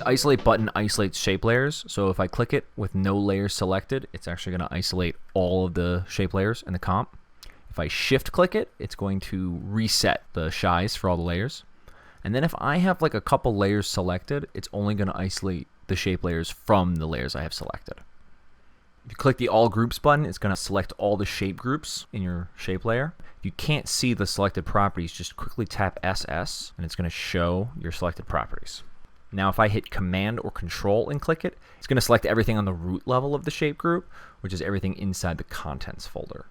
The isolate button isolates shape layers, so if I click it with no layers selected, it's actually going to isolate all of the shape layers in the comp. If I shift click it, it's going to reset the size for all the layers. And then if I have like a couple layers selected, it's only going to isolate the shape layers from the layers I have selected. If you click the all groups button, it's going to select all the shape groups in your shape layer. If you can't see the selected properties, just quickly tap SS and it's going to show your selected properties. Now if I hit Command or Control and click it, it's going to select everything on the root level of the shape group, which is everything inside the contents folder.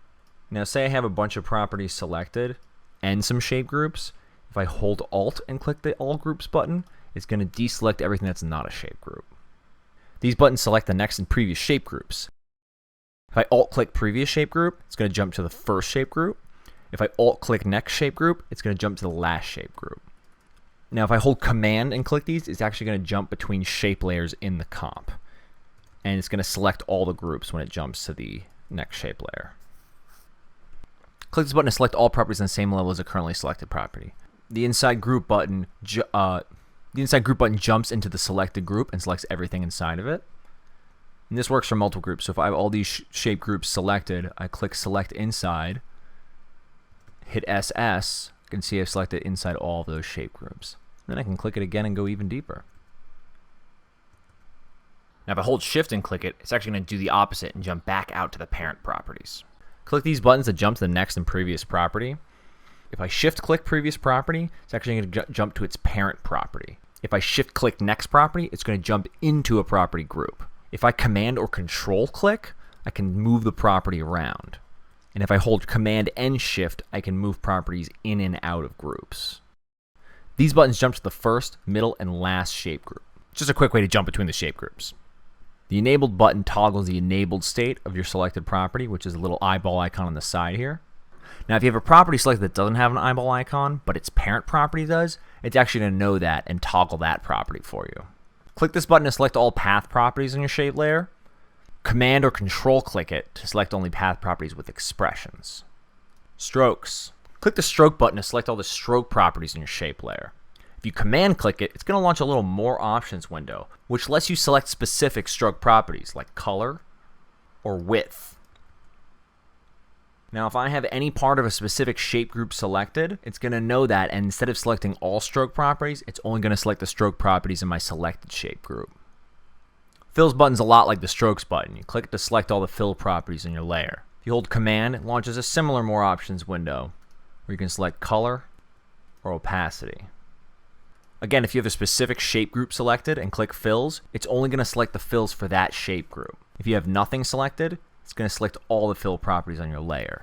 Now say I have a bunch of properties selected and some shape groups. If I hold Alt and click the All Groups button, it's going to deselect everything that's not a shape group. These buttons select the next and previous shape groups. If I Alt click Previous Shape Group, it's going to jump to the first shape group. If I Alt click Next Shape Group, it's going to jump to the last shape group. Now if I hold Command and click these, it's actually going to jump between shape layers in the comp. And it's going to select all the groups when it jumps to the next shape layer. Click this button to select all properties on the same level as a currently selected property. The inside group button jumps into the selected group and selects everything inside of it. And this works for multiple groups. So if I have all these shape groups selected, I click Select Inside, hit SS, you can see I've selected inside all of those shape groups. Then I can click it again and go even deeper. Now if I hold Shift and click it, it's actually going to do the opposite and jump back out to the parent properties. Click these buttons to jump to the next and previous property. If I shift click previous property, it's actually going to jump to its parent property. If I shift click next property, it's going to jump into a property group. If I command or control click, I can move the property around. And if I hold command and shift, I can move properties in and out of groups. These buttons jump to the first, middle, and last shape group. Just a quick way to jump between the shape groups. The enabled button toggles the enabled state of your selected property, which is a little eyeball icon on the side here. Now if you have a property selected that doesn't have an eyeball icon, but its parent property does, it's actually going to know that and toggle that property for you. Click this button to select all path properties in your shape layer. Command or control click it to select only path properties with expressions. Strokes. Click the stroke button to select all the stroke properties in your shape layer. If you command click it, it's going to launch a little more options window, which lets you select specific stroke properties like color or width. Now if I have any part of a specific shape group selected, it's going to know that, and instead of selecting all stroke properties, it's only going to select the stroke properties in my selected shape group. Fills button's a lot like the strokes button. You click it to select all the fill properties in your layer. If you hold command, it launches a similar more options window where you can select color or opacity. Again, if you have a specific shape group selected and click fills, it's only going to select the fills for that shape group. If you have nothing selected, it's going to select all the fill properties on your layer.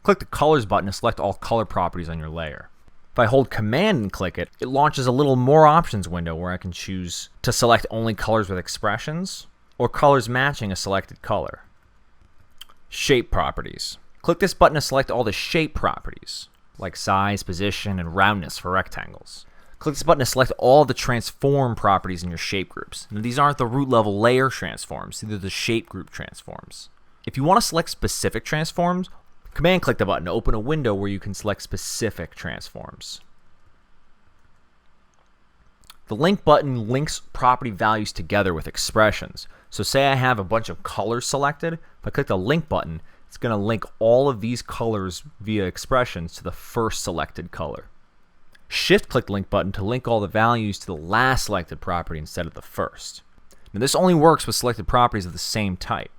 Click the colors button to select all color properties on your layer. If I hold command and click it, it launches a little more options window where I can choose to select only colors with expressions or colors matching a selected color. Shape properties. Click this button to select all the shape properties, like size, position, and roundness for rectangles. Click this button to select all the transform properties in your shape groups. Now, these aren't the root level layer transforms, these are the shape group transforms. If you want to select specific transforms, command click the button to open a window where you can select specific transforms. The link button links property values together with expressions. So say I have a bunch of colors selected. If I click the link button, it's going to link all of these colors via expressions to the first selected color. Shift click the link button to link all the values to the last selected property instead of the first. Now this only works with selected properties of the same type,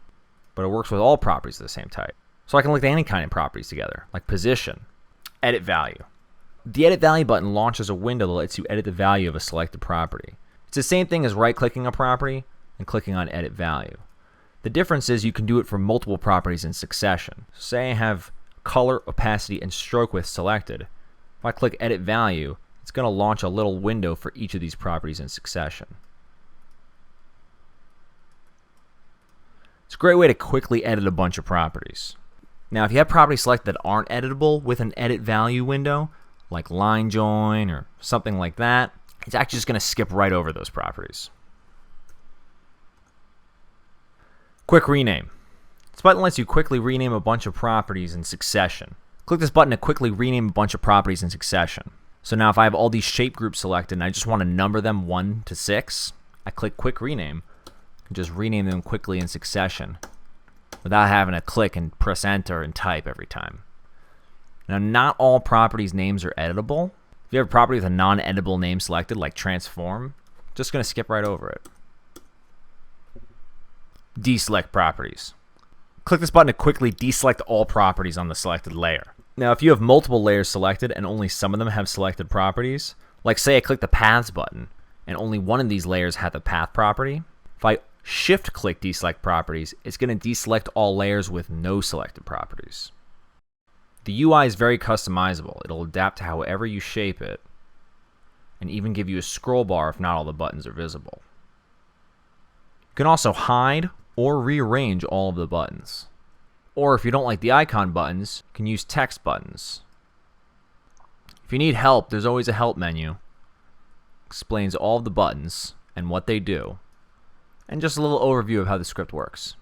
but it works with all properties of the same type. So I can link any kind of properties together, like position, edit value. The edit value button launches a window that lets you edit the value of a selected property. It's the same thing as right-clicking a property and clicking on edit value. The difference is you can do it for multiple properties in succession. Say I have color, opacity, and stroke width selected. If I click edit value, it's going to launch a little window for each of these properties in succession. It's a great way to quickly edit a bunch of properties. Now if you have properties selected that aren't editable with an edit value window, like line join or something like that, it's actually just going to skip right over those properties. Quick rename. This button lets you quickly rename a bunch of properties in succession. Click this button to quickly rename a bunch of properties in succession. So now if I have all these shape groups selected and I just want to number them 1 to 6, I click Quick Rename. I can just rename them quickly in succession without having to click and press Enter and type every time. Now, not all properties' names are editable. If you have a property with a non-editable name selected, like Transform, just going to skip right over it. Deselect Properties. Click this button to quickly deselect all properties on the selected layer. Now, if you have multiple layers selected and only some of them have selected properties, like say I click the Paths button and only one of these layers had the Path property, if I Shift-click Deselect Properties, it's going to deselect all layers with no selected properties. The UI is very customizable. It'll adapt to however you shape it, and even give you a scroll bar if not all the buttons are visible. You can also hide or rearrange all of the buttons. Or if you don't like the icon buttons, you can use text buttons. If you need help, there's always a help menu. Explains all of the buttons and what they do, and just a little overview of how the script works.